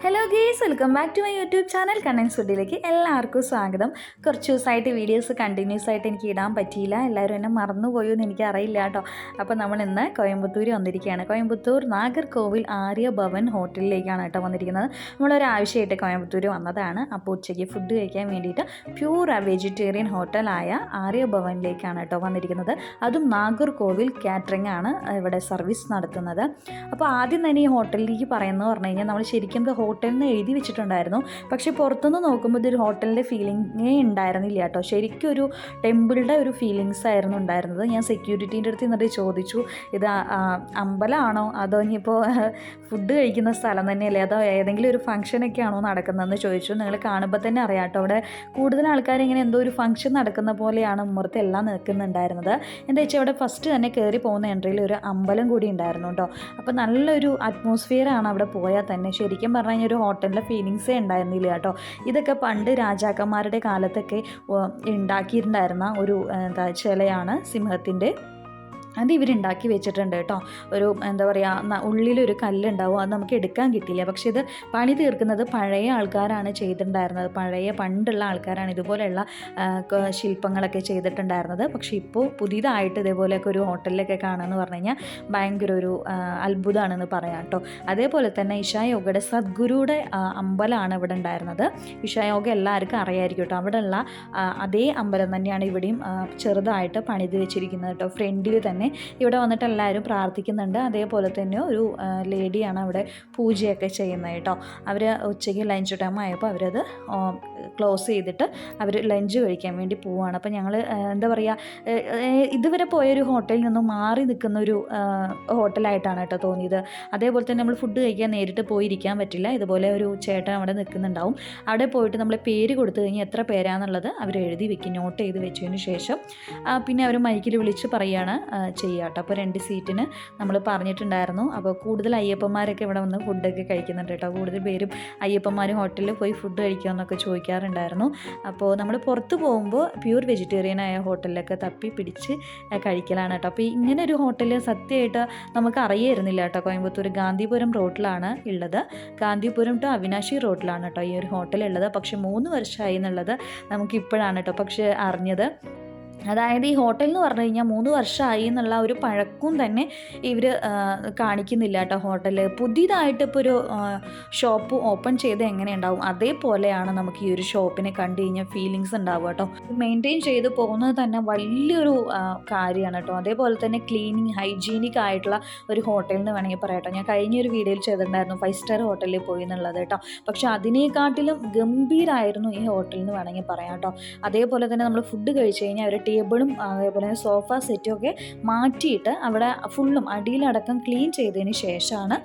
Hello guys, welcome back to my YouTube channel Kannan's ഫുഡിലേക്ക് എല്ലാവർക്കും സ്വാഗതം. കുറച്ച് ദിവസമായിട്ട് വീഡിയോസ് കണ്ടിന്യൂസ് ആയിട്ട് എനിക്ക് ഇടാൻ പറ്റിയില്ല. എല്ലാവരും എന്നെ മറന്നുപോയോ എന്ന് എനിക്കറിയില്ല കേട്ടോ. അപ്പോൾ നമ്മൾ ഇന്ന് കോയമ്പത്തൂർ വന്നിരിക്കുകയാണ്. കോയമ്പത്തൂർ നാഗർകോവിൽ ആര്യ ഭവൻ ഹോട്ടലിലേക്കാണ് കേട്ടോ വന്നിരിക്കുന്നത്. നമ്മളൊരു ആവശ്യമായിട്ട് കോയമ്പത്തൂർ വന്നതാണ്. അപ്പോൾ ഉച്ചയ്ക്ക് ഫുഡ് കഴിക്കാൻ വേണ്ടിയിട്ട് പ്യൂർ വെജിറ്റേറിയൻ ഹോട്ടലായ ആര്യ ഭവനിലേക്കാണ് കേട്ടോ വന്നിരിക്കുന്നത്. അതും നാഗർകോവിൽ കാറ്ററിംഗ് ആണ് ഇവിടെ സർവീസ് നടത്തുന്നത്. അപ്പോൾ ആദ്യം തന്നെ ഈ ഹോട്ടലിലേക്ക് പറയുന്നത് പറഞ്ഞു കഴിഞ്ഞാൽ നമ്മൾ ശരിക്കും ഹോട്ടലിന് എഴുതി വെച്ചിട്ടുണ്ടായിരുന്നു. പക്ഷേ പുറത്തുനിന്ന് നോക്കുമ്പോൾ ഇതൊരു ഹോട്ടലിൻ്റെ ഫീലിംഗേ ഉണ്ടായിരുന്നില്ല കേട്ടോ. ശരിക്കും ഒരു ടെമ്പിളുടെ ഒരു ഫീലിങ്സ് ആയിരുന്നു ഉണ്ടായിരുന്നത്. ഞാൻ സെക്യൂരിറ്റീൻ്റെ അടുത്ത് നിന്നിട്ട് ചോദിച്ചു, ഇത് അമ്പലമാണോ അതോ ഇനിയിപ്പോൾ ഫുഡ് കഴിക്കുന്ന സ്ഥലം തന്നെയല്ലേ, അതോ ഏതെങ്കിലും ഒരു ഫംഗ്ഷനൊക്കെ ആണോ നടക്കുന്നതെന്ന് ചോദിച്ചു. നിങ്ങൾ കാണുമ്പോൾ തന്നെ അറിയാം കേട്ടോ, അവിടെ കൂടുതൽ ആൾക്കാർ ഇങ്ങനെ എന്തോ ഒരു ഫംഗ്ഷൻ നടക്കുന്ന പോലെയാണ് ഉമ്മറത്ത് എല്ലാം നിൽക്കുന്നുണ്ടായിരുന്നത്. എന്താ വെച്ചാൽ അവിടെ ഫസ്റ്റ് തന്നെ കയറി പോകുന്ന എൻട്രിയിൽ ഒരു അമ്പലം കൂടി ഉണ്ടായിരുന്നു കേട്ടോ. അപ്പോൾ നല്ലൊരു അറ്റ്മോസ്ഫിയറാണ് അവിടെ പോയാൽ തന്നെ. ശരിക്കും പറഞ്ഞു കഴിഞ്ഞാൽ ഒരു ഹോട്ടലിൻ്റെ ഫീലിങ്സേ ഉണ്ടായിരുന്നില്ല കേട്ടോ. ഇതൊക്കെ പണ്ട് രാജാക്കന്മാരുടെ കാലത്തൊക്കെ ഉണ്ടാക്കിയിട്ടുണ്ടായിരുന്ന ഒരു ചിലയാണ് സിംഹത്തിൻ്റെ. അത് ഇവരുണ്ടാക്കി വെച്ചിട്ടുണ്ട് കേട്ടോ. ഒരു എന്താ പറയുക, ഉള്ളിലൊരു കല്ലുണ്ടാവും, അത് നമുക്ക് എടുക്കാൻ കിട്ടില്ല. പക്ഷേ ഇത് പണി തീർക്കുന്നത് പഴയ ആൾക്കാരാണ് ചെയ്തിട്ടുണ്ടായിരുന്നത്. പണ്ടുള്ള ആൾക്കാരാണ് ഇതുപോലെയുള്ള ശില്പങ്ങളൊക്കെ ചെയ്തിട്ടുണ്ടായിരുന്നത്. പക്ഷേ ഇപ്പോൾ പുതിയതായിട്ട് ഇതേപോലെയൊക്കെ ഒരു ഹോട്ടലിലൊക്കെ കാണുകയെന്ന് പറഞ്ഞു കഴിഞ്ഞാൽ ഭയങ്കര ഒരു അത്ഭുതമാണെന്ന് പറയാം കേട്ടോ. അതേപോലെ തന്നെ ഇഷായോഗയുടെ സദ്ഗുരുയുടെ അമ്പലമാണ് ഇവിടെ ഉണ്ടായിരുന്നത്. ഇഷായോഗ എല്ലാവർക്കും അറിയായിരിക്കും കേട്ടോ. അവിടെയുള്ള അതേ അമ്പലം തന്നെയാണ് ഇവിടെയും ചെറുതായിട്ട് പണിത് വെച്ചിരിക്കുന്നത് കേട്ടോ. ഫ്രണ്ടിൽ തന്നെ ഇവിടെ വന്നിട്ട് എല്ലാവരും പ്രാർത്ഥിക്കുന്നുണ്ട്. അതേപോലെ തന്നെ ഒരു ലേഡിയാണ് അവിടെ പൂജയൊക്കെ ചെയ്യുന്നത് കേട്ടോ. അവർ ഉച്ചയ്ക്ക് ലഞ്ച് ടൈം ആയപ്പോൾ അവരത് ക്ലോസ് ചെയ്തിട്ട് അവർ ലഞ്ച് കഴിക്കാൻ വേണ്ടി പോവുകയാണ്. അപ്പോൾ ഞങ്ങൾ എന്താ പറയുക, ഇതുവരെ പോയൊരു ഹോട്ടലിൽ നിന്നും മാറി നിൽക്കുന്ന ഒരു ഹോട്ടലായിട്ടാണ് കേട്ടോ തോന്നിയത്. അതേപോലെ തന്നെ നമ്മൾ ഫുഡ് കഴിക്കാൻ നേരിട്ട് പോയിരിക്കാൻ പറ്റില്ല. ഇതുപോലെ ഒരു ചേട്ടൻ അവിടെ നിൽക്കുന്നുണ്ടാവും. അവിടെ പോയിട്ട് നമ്മൾ പേര് കൊടുത്തു കഴിഞ്ഞാൽ എത്ര പേരാണെന്നുള്ളത് അവർ എഴുതി വെക്കും, നോട്ട് ചെയ്ത് വെച്ചതിന് ശേഷം പിന്നെ അവർ മൈക്കിൽ വിളിച്ച് പറയുകയാണ് ചെയ്യുക കേട്ടോ. അപ്പോൾ 2 സീറ്റിന് നമ്മൾ പറഞ്ഞിട്ടുണ്ടായിരുന്നു. അപ്പോൾ കൂടുതൽ അയ്യപ്പന്മാരൊക്കെ ഇവിടെ വന്ന് ഫുഡൊക്കെ കഴിക്കുന്നുണ്ട് കേട്ടോ. കൂടുതൽ പേരും അയ്യപ്പന്മാരും ഹോട്ടലിൽ പോയി ഫുഡ് കഴിക്കുമെന്നൊക്കെ ചോദിക്കാറുണ്ടായിരുന്നു. അപ്പോൾ നമ്മൾ പുറത്ത് പോകുമ്പോൾ പ്യൂർ വെജിറ്റേറിയൻ ആയ ഹോട്ടലിലൊക്കെ തപ്പി പിടിച്ച് കഴിക്കലാണ് കേട്ടോ. അപ്പോൾ ഇങ്ങനെ ഒരു ഹോട്ടൽ സത്യമായിട്ട് നമുക്ക് അറിയായിരുന്നില്ല കേട്ടോ. കോയമ്പത്തൂർ ഗാന്ധിപുരം റോഡിലാണ് ഉള്ളത്. ഗാന്ധിപുരം ടു അവിനാശി റോഡിലാണ് കേട്ടോ ഈ ഒരു ഹോട്ടൽ ഉള്ളത്. പക്ഷേ 3 വർഷമായി എന്നുള്ളത് നമുക്കിപ്പോഴാണ് കേട്ടോ പക്ഷേ അറിഞ്ഞത്. അതായത് ഈ ഹോട്ടൽ എന്ന് പറഞ്ഞു കഴിഞ്ഞാൽ 3 വർഷമായി എന്നുള്ള ഒരു പഴക്കവും തന്നെ ഇവർ കാണിക്കുന്നില്ല കേട്ടോ. ഹോട്ടൽ പുതിയതായിട്ട് ഇപ്പോൾ ഒരു ഷോപ്പ് ഓപ്പൺ ചെയ്ത് എങ്ങനെ ഉണ്ടാവും അതേപോലെയാണ് നമുക്ക് ഈ ഒരു ഷോപ്പിനെ കണ്ടു കഴിഞ്ഞാൽ ഫീലിങ്സ് ഉണ്ടാവുക കേട്ടോ. മെയിൻറ്റെയിൻ ചെയ്ത് പോകുന്നത് തന്നെ വലിയൊരു കാര്യമാണ് കേട്ടോ. അതേപോലെ തന്നെ ക്ലീനിങ് ഹൈജീനിക് ആയിട്ടുള്ള ഒരു ഹോട്ടൽ എന്ന് വേണമെങ്കിൽ പറയാം കേട്ടോ. ഞാൻ കഴിഞ്ഞൊരു വീഡിയോയിൽ ചെയ്തിട്ടുണ്ടായിരുന്നു 5 സ്റ്റാർ ഹോട്ടലിൽ പോയി എന്നുള്ളത് കേട്ടോ. പക്ഷേ അതിനേക്കാട്ടിലും ഗംഭീരമായിരുന്നു ഈ ഹോട്ടൽ എന്ന് വേണമെങ്കിൽ പറയാം കേട്ടോ. അതേപോലെ തന്നെ നമ്മൾ ഫുഡ് കഴിച്ച് കഴിഞ്ഞാൽ അവർ ടേബിളും അതേപോലെ തന്നെ സോഫ സെറ്റും ഒക്കെ മാറ്റിയിട്ട് അവിടെ ഫുള്ളും അടിയിലടക്കം ക്ലീൻ ചെയ്തതിന് ശേഷമാണ്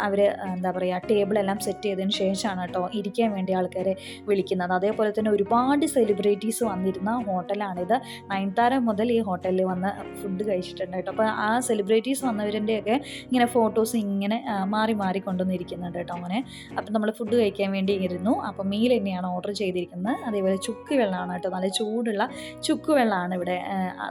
അവർ എന്താ പറയുക ടേബിളെല്ലാം സെറ്റ് ചെയ്തതിന് ശേഷമാണ് കേട്ടോ ഇരിക്കാൻ വേണ്ടി ആൾക്കാരെ വിളിക്കുന്നത്. അതേപോലെ തന്നെ ഒരുപാട് സെലിബ്രിറ്റീസ് വന്നിരുന്ന ഹോട്ടലാണിത്. നയൻതാര മുതൽ ഈ ഹോട്ടലിൽ വന്ന് ഫുഡ് കഴിച്ചിട്ടുണ്ട് കേട്ടോ. അപ്പോൾ ആ സെലിബ്രിറ്റീസ് വന്നവരിൻ്റെയൊക്കെ ഇങ്ങനെ ഫോട്ടോസ് ഇങ്ങനെ മാറി മാറി കൊണ്ടുവന്നിരിക്കുന്നുണ്ട് കേട്ടോ അങ്ങനെ. അപ്പോൾ നമ്മൾ ഫുഡ് കഴിക്കാൻ വേണ്ടി ഇരുന്നു. അപ്പോൾ മീൽ തന്നെയാണ് ഓർഡർ ചെയ്തിരിക്കുന്നത്. അതേപോലെ ചുക്ക് വെള്ളമാണ് കേട്ടോ, നല്ല ചൂടുള്ള ചുക്ക് വെള്ളമാണ് ഇവിടെ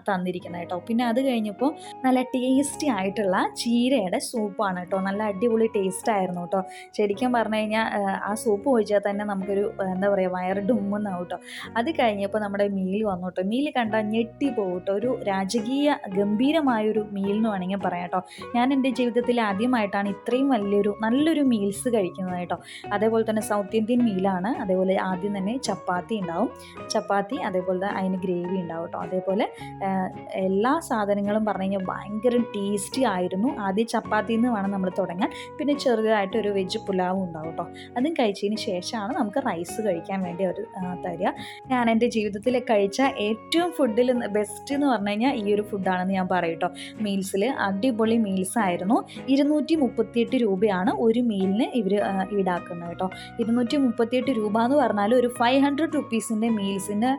തന്നിരിക്കുന്നത് കേട്ടോ. പിന്നെ അത് കഴിഞ്ഞപ്പോൾ നല്ല ടേസ്റ്റി ആയിട്ടുള്ള ചീരയുടെ സൂപ്പാണ് കേട്ടോ. നല്ല അടിപൊളി ടേസ്റ്റ് ആയിരുന്നു കേട്ടോ. ശരിക്കും പറഞ്ഞു കഴിഞ്ഞാൽ ആ സൂപ്പ് ഒഴിച്ചാൽ തന്നെ നമുക്കൊരു എന്താ പറയുക വയറ് ഡുമ്മെന്നാവും കേട്ടോ. അത് കഴിഞ്ഞപ്പോൾ നമ്മുടെ മീൽ വന്നു കേട്ടോ. മീൽ കണ്ടാൽ ഞെട്ടി പോകും കേട്ടോ. ഒരു രാജകീയ ഗംഭീരമായൊരു മീൽ എന്ന് വേണമെങ്കിൽ പറയാം കേട്ടോ. ഞാൻ എൻ്റെ ജീവിതത്തിൽ ആദ്യമായിട്ടാണ് ഇത്രയും നല്ലൊരു മീൽസ് കഴിക്കുന്നത് കേട്ടോ. അതേപോലെ തന്നെ സൗത്ത് ഇന്ത്യൻ മീലാണ്. അതേപോലെ ആദ്യം തന്നെ ചപ്പാത്തി ഉണ്ടാവും, അതേപോലെ അതിന് ഗ്രേവി ഉണ്ടാവും കേട്ടോ. അതേപോലെ എല്ലാ സാധനങ്ങളും പറഞ്ഞു കഴിഞ്ഞാൽ ഭയങ്കര ടേസ്റ്റി ആയിരുന്നു. ആദ്യം ചപ്പാത്തിയിൽ നിന്ന് വേണം നമ്മൾ തുടങ്ങാൻ. പിന്നെ ചെറുതായിട്ട് ഒരു വെജ് പുലാവും ഉണ്ടാവും കേട്ടോ. അതും കഴിച്ചതിന് ശേഷമാണ് നമുക്ക് റൈസ് കഴിക്കാൻ വേണ്ടി അവർ തരിക. ഞാൻ എൻ്റെ ജീവിതത്തിൽ കഴിച്ച ഏറ്റവും ഫുഡിൽ ബെസ്റ്റ് എന്ന് പറഞ്ഞു കഴിഞ്ഞാൽ ഈ ഒരു ഫുഡാണെന്ന് ഞാൻ പറയും കേട്ടോ. മീൽസിൽ അടിപൊളി മീൽസ് ആയിരുന്നു. 238 രൂപയാണ് ഒരു മീലിന് ഇവർ ഈടാക്കുന്നത് കേട്ടോ. 238 രൂപ എന്ന് പറഞ്ഞാൽ ഒരു 500 റുപ്പീസിൻ്റെ മീൽസിൻ്റെ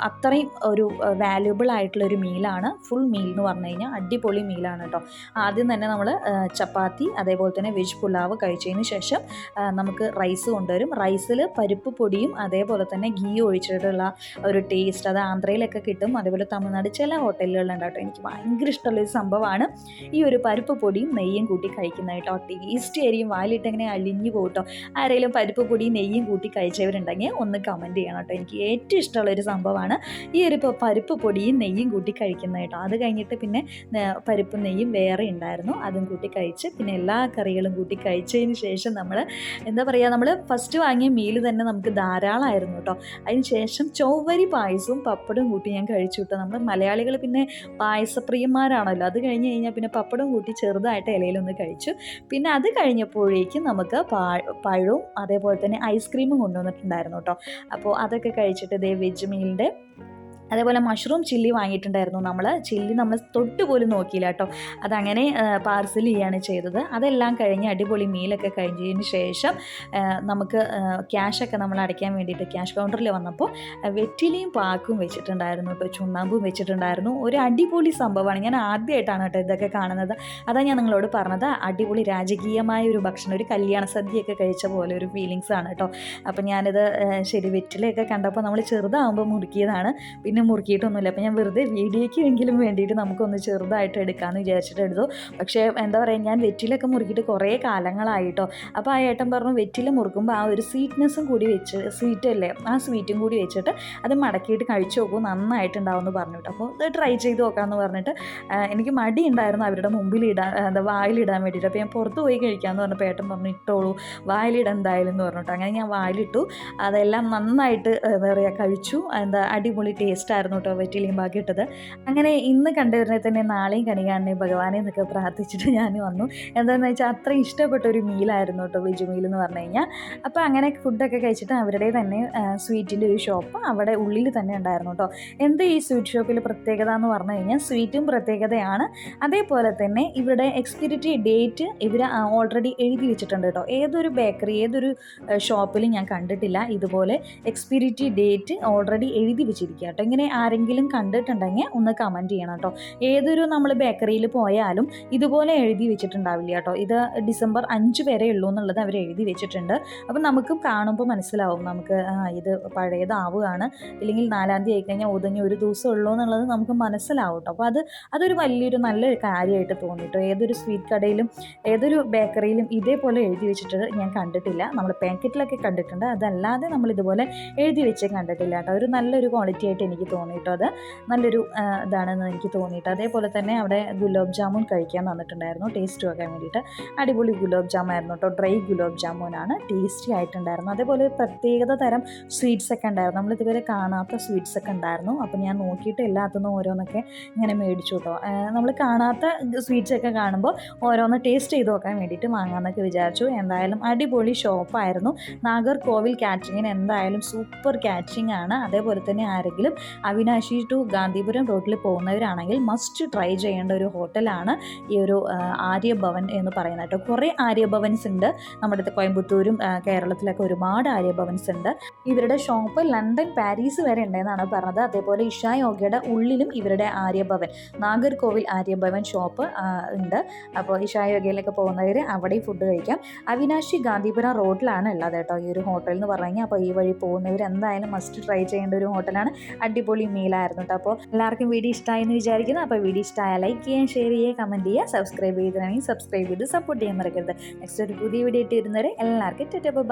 അത്രയും ഒരു വാല്യുബിൾ ആയിട്ടുള്ളൊരു മീലാണ്. ഫുൾ മീൽ എന്ന് പറഞ്ഞു കഴിഞ്ഞാൽ അടിപൊളി മീലാണ് കേട്ടോ. ആദ്യം തന്നെ നമ്മൾ ചപ്പാത്തി അതേപോലെ തന്നെ വെജ് പുലാവ് കഴിച്ചതിന് ശേഷം നമുക്ക് റൈസ് കൊണ്ടുവരും. റൈസിൽ പരിപ്പ് പൊടിയും അതേപോലെ തന്നെ ഗീ ഒഴിച്ചിട്ടുള്ള ഒരു ടേസ്റ്റ് അത് ആന്ധ്രയിലൊക്കെ കിട്ടും, അതേപോലെ തമിഴ്നാട് ചില ഹോട്ടലുകളിലുണ്ട് കേട്ടോ. എനിക്ക് ഭയങ്കര ഇഷ്ടമുള്ളൊരു സംഭവമാണ് ഈ ഒരു പരിപ്പ് പൊടിയും നെയ്യും കൂട്ടി കഴിക്കുന്നത് കേട്ടോ. ടേസ്റ്റി ആയിരിക്കും, വായിലിട്ട് ഇങ്ങനെ അലിഞ്ഞു പോകും കേട്ടോ. ആരെങ്കിലും പരിപ്പ് പൊടിയും നെയ്യും കൂട്ടി കഴിച്ചവരുണ്ടെങ്കിൽ ഒന്ന് കമൻറ്റ് ചെയ്യണം കേട്ടോ. എനിക്ക് ഏറ്റവും ഇഷ്ടമുള്ളൊരു സംഭവമാണ് ഈ ഒരു പരിപ്പ് പൊടിയും നെയ്യും കൂട്ടി കഴിക്കുന്നത് കേട്ടോ. അത് കഴിഞ്ഞിട്ട് പിന്നെ പരിപ്പ് നെയ്യും വേറെ ഉണ്ടായിരുന്നു, അതും കൂട്ടി കഴിച്ച് പിന്നെ എല്ലാ കറികളും കൂട്ടി കഴിച്ചതിന് ശേഷം നമ്മൾ എന്താ പറയുക, നമ്മൾ ഫസ്റ്റ് വാങ്ങിയ മീൽ തന്നെ നമുക്ക് ധാരാളമായിരുന്നു കേട്ടോ. അതിന് ശേഷം ചൊവ്വരി പായസവും പപ്പടവും കൂട്ടി ഞാൻ കഴിച്ചു കേട്ടോ. നമ്മൾ മലയാളികൾ പിന്നെ പായസപ്രിയന്മാരാണല്ലോ. അത് കഴിഞ്ഞ് കഴിഞ്ഞാൽ പിന്നെ പപ്പടം കൂട്ടി ചെറുതായിട്ട് ഇലയിലൊന്ന് കഴിച്ചു. പിന്നെ അത് കഴിഞ്ഞപ്പോഴേക്കും നമുക്ക് പഴവും അതേപോലെ തന്നെ ഐസ്ക്രീമും കൊണ്ടുവന്നിട്ടുണ്ടായിരുന്നു കേട്ടോ. അപ്പോൾ അതൊക്കെ കഴിച്ചിട്ട് ഇതേ വെജ് മീലിൻ്റെ അതേപോലെ മഷ്റൂം ചില്ലി വാങ്ങിയിട്ടുണ്ടായിരുന്നു. ചില്ലി നമ്മൾ തൊട്ട് പോലും നോക്കിയില്ല കേട്ടോ. അതങ്ങനെ പാർസൽ ചെയ്യുകയാണ് ചെയ്തത്. അതെല്ലാം കഴിഞ്ഞ് അടിപൊളി മീലൊക്കെ കഴിഞ്ഞതിന് ശേഷം നമുക്ക് ക്യാഷൊക്കെ നമ്മൾ അടയ്ക്കാൻ വേണ്ടിയിട്ട് ക്യാഷ് കൗണ്ടറിൽ വന്നപ്പോൾ വെറ്റിലയും പാക്കും വെച്ചിട്ടുണ്ടായിരുന്നു കേട്ടോ, ചുണ്ണാമ്പും വെച്ചിട്ടുണ്ടായിരുന്നു. ഒരു അടിപൊളി സംഭവമാണ്. ഞാൻ ആദ്യമായിട്ടാണ് കേട്ടോ ഇതൊക്കെ കാണുന്നത്. അതാണ് ഞാൻ നിങ്ങളോട് പറഞ്ഞത്, അടിപൊളി രാജകീയമായ ഒരു ഭക്ഷണം, ഒരു കല്യാണ സദ്യയൊക്കെ കഴിച്ച പോലെ ഒരു ഫീലിങ്സ് ആണ് കേട്ടോ. അപ്പം ഞാനിത് ശരി വെറ്റിലയൊക്കെ കണ്ടപ്പോൾ നമ്മൾ ചെറുതാകുമ്പോൾ മുറുക്കിയതാണ്, പിന്നെ മുറുക്കിയിട്ടൊന്നുമില്ല. അപ്പോൾ ഞാൻ വെറുതെ വീഡിയോയ്ക്കെങ്കിലും വേണ്ടിയിട്ട് നമുക്കൊന്ന് ചെറുതായിട്ട് എടുക്കാമെന്ന് വിചാരിച്ചിട്ട് എടുത്തു. പക്ഷേ എന്താ പറയുക, ഞാൻ വെറ്റിലൊക്കെ മുറുക്കിയിട്ട് കുറേ കാലങ്ങളായിട്ടോ. അപ്പോൾ ആ ഏട്ടൻ പറഞ്ഞു വെറ്റില മുറുക്കുമ്പോൾ ആ ഒരു സ്വീറ്റ്നെസ്സും കൂടി വെച്ച്, സ്വീറ്റല്ലേ ആ സ്വീറ്റും കൂടി വെച്ചിട്ട് അത് മടക്കിയിട്ട് കഴിച്ചു നോക്കൂ, നന്നായിട്ടുണ്ടാവും എന്ന് പറഞ്ഞിട്ട്. അപ്പോൾ ഇത് ട്രൈ ചെയ്ത് നോക്കാമെന്ന് പറഞ്ഞിട്ട് എനിക്ക് മടി ഉണ്ടായിരുന്നു അവരുടെ മുമ്പിൽ വായിലിടാൻ വേണ്ടിയിട്ട്. അപ്പോൾ ഞാൻ പുറത്ത് പോയി കഴിക്കാമെന്ന് പറഞ്ഞപ്പോൾ ഏട്ടൻ പറഞ്ഞു ഇട്ടോളൂ, വായിലിടാൻ എന്തായാലും എന്ന് പറഞ്ഞിട്ട്. അങ്ങനെ ഞാൻ വായിലിട്ടു. അതെല്ലാം നന്നായിട്ട് എന്താ പറയുക കഴിച്ചു. അടിപൊളി ടേസ്റ്റ് ആയിരുന്നു കേട്ടോ വെറ്റിലയും ബാക്കി ഇട്ടത്. അങ്ങനെ ഇന്ന് കണ്ടുവരുന്നത് തന്നെ നാളെയും കണി കാണണേ ഭഗവാനെ എന്നൊക്കെ പ്രാർത്ഥിച്ചിട്ട് ഞാൻ വന്നു. എന്താണെന്ന് വെച്ചാൽ അത്രയും ഇഷ്ടപ്പെട്ട ഒരു മീലായിരുന്നു കേട്ടോ വെജ് മീൽ എന്ന് പറഞ്ഞു കഴിഞ്ഞാൽ. അപ്പോൾ അങ്ങനെ ഫുഡൊക്കെ കഴിച്ചിട്ട് അവരുടെ തന്നെ സ്വീറ്റിൻ്റെ ഒരു ഷോപ്പ് അവിടെ ഉള്ളിൽ തന്നെ ഉണ്ടായിരുന്നു കേട്ടോ. എന്താ ഈ സ്വീറ്റ് ഷോപ്പിൽ പ്രത്യേകത എന്ന് പറഞ്ഞു കഴിഞ്ഞാൽ സ്വീറ്റും പ്രത്യേകതയാണ്, അതേപോലെ തന്നെ ഇവരുടെ എക്സ്പിരിറ്റി ഡേറ്റ് ഇവർ ഓൾറെഡി എഴുതി വെച്ചിട്ടുണ്ട് കേട്ടോ. ഏതൊരു ബേക്കറി ഏതൊരു ഷോപ്പിലും ഞാൻ കണ്ടിട്ടില്ല ഇതുപോലെ എക്സ്പിരിറ്റി ഡേറ്റ് ഓൾറെഡി എഴുതി വെച്ചിരിക്കുക കേട്ടോ. ഇങ്ങനെ ആരെങ്കിലും കണ്ടിട്ടുണ്ടെങ്കിൽ ഒന്ന് കമൻറ്റ് ചെയ്യണം കേട്ടോ. ഏതൊരു നമ്മൾ ബേക്കറിയിൽ പോയാലും ഇതുപോലെ എഴുതി വെച്ചിട്ടുണ്ടാവില്ല കേട്ടോ. ഇത് ഡിസംബർ 5 വരെ ഉള്ളൂ എന്നുള്ളത് അവർ എഴുതി വെച്ചിട്ടുണ്ട്. അപ്പം നമുക്കും കാണുമ്പോൾ മനസ്സിലാവും നമുക്ക് ഇത് പഴയതാവുകയാണ്, ഇല്ലെങ്കിൽ 4-ാം തീയതി ആയിക്കഴിഞ്ഞാൽ ഒതുങ്ങി ഒരു ദിവസം ഉള്ളൂ എന്നുള്ളത് നമുക്ക് മനസ്സിലാവും കേട്ടോ. അപ്പോൾ അതൊരു വലിയൊരു നല്ലൊരു കാര്യമായിട്ട് തോന്നിട്ടോ. ഏതൊരു സ്വീറ്റ് കടയിലും ഏതൊരു ബേക്കറിയിലും ഇതേപോലെ എഴുതി വെച്ചിട്ട് ഞാൻ കണ്ടിട്ടില്ല. നമ്മൾ പാക്കറ്റിലൊക്കെ കണ്ടിട്ടുണ്ട്, അതല്ലാതെ നമ്മൾ ഇതുപോലെ എഴുതി വെച്ച് കണ്ടിട്ടില്ല കേട്ടോ. ഒരു നല്ലൊരു ക്വാളിറ്റി ആയിട്ട് എനിക്ക് തോന്നിയിട്ടോ. അത് നല്ലൊരു ഇതാണെന്ന് എനിക്ക് തോന്നിയിട്ട്. അതേപോലെ തന്നെ അവിടെ ഗുലാബ് ജാമുൻ കഴിക്കാൻ തന്നിട്ടുണ്ടായിരുന്നു ടേസ്റ്റ് വെക്കാൻ വേണ്ടിയിട്ട്. അടിപൊളി ഗുലാബ് ജാമായിരുന്നു കേട്ടോ. ഡ്രൈ ഗുലാബ് ജാമുനാണ്, ടേസ്റ്റി ആയിട്ടുണ്ടായിരുന്നു. അതേപോലെ പ്രത്യേകത തരം സ്വീറ്റ്സ് ഒക്കെ ഉണ്ടായിരുന്നു, നമ്മൾ ഇതുവരെ കാണാത്ത സ്വീറ്റ്സ് ഒക്കെ ഉണ്ടായിരുന്നു. അപ്പോൾ ഞാൻ നോക്കിയിട്ട് എല്ലാത്തുനിന്നും ഓരോന്നൊക്കെ ഇങ്ങനെ മേടിച്ചു കേട്ടോ. നമ്മൾ കാണാത്ത സ്വീറ്റ്സ് ഒക്കെ കാണുമ്പോൾ ഓരോന്ന് ടേസ്റ്റ് ചെയ്ത് നോക്കാൻ വേണ്ടിയിട്ട് വാങ്ങാമെന്നൊക്കെ വിചാരിച്ചു. എന്തായാലും അടിപൊളി ഷോപ്പായിരുന്നു. നാഗർകോവിൽ കാറ്ററിങ്ങിന് എന്തായാലും സൂപ്പർ കാറ്ററിംഗ് ആണ്. അതേപോലെ തന്നെ ആരെങ്കിലും അവിനാശി ടു ഗാന്ധിപുരം റോഡിൽ പോകുന്നവരാണെങ്കിൽ മസ്റ്റ് ട്രൈ ചെയ്യേണ്ട ഒരു ഹോട്ടലാണ് ഈ ഒരു ആര്യഭവൻ എന്ന് പറയുന്നത് കേട്ടോ. കുറേ ആര്യഭവൻസ് ഉണ്ട് നമ്മുടെ കോയമ്പത്തൂരും കേരളത്തിലൊക്കെ ഒരുപാട് ആര്യഭവൻസ് ഉണ്ട്. ഇവരുടെ ഷോപ്പ് ലണ്ടൻ പാരീസ് വരെ ഉണ്ടെന്നാണ് പറഞ്ഞത്. അതേപോലെ ഇഷാ യോഗയുടെ ഉള്ളിലും ഇവരുടെ ആര്യഭവൻ നാഗർകോവിൽ ആര്യഭവൻ ഷോപ്പ് ഉണ്ട്. അപ്പോൾ ഇഷാ യോഗയിലൊക്കെ പോകുന്നവർ അവിടെ ഫുഡ് കഴിക്കാം. അവിനാശി ഗാന്ധിപുരം റോഡിലാണ് ഉള്ളത് കേട്ടോ ഈ ഒരു ഹോട്ടൽ എന്ന് പറഞ്ഞു കഴിഞ്ഞാൽ. അപ്പോൾ ഈ വഴി പോകുന്നവർ എന്തായാലും മസ്റ്റ് ട്രൈ ചെയ്യേണ്ട ഒരു ഹോട്ടലാണ്. അടിപൊളി മീലായിരുന്നു കേട്ടോ. അപ്പോൾ എല്ലാവർക്കും വീഡിയോ ഇഷ്ടമായി എന്ന് വിചാരിക്കുന്നു. അപ്പോൾ വീഡിയോ ഇഷ്ടമായ ലൈക്ക് ചെയ്യുക, ഷെയർ ചെയ്യുക, കമൻറ്റ് ചെയ്യുക. സബ്സ്ക്രൈബ് ചെയ്തിട്ടുണ്ടെങ്കിൽ സബ്സ്ക്രൈബ് ചെയ്ത് സപ്പോർട്ട് ചെയ്യാൻ മറക്കരുത്. നെക്സ്റ്റ് ഒരു പുതിയ വീഡിയോ ഇട്ട് വരുന്നവരെ എല്ലാവർക്കും ടാറ്റാ ബൈ.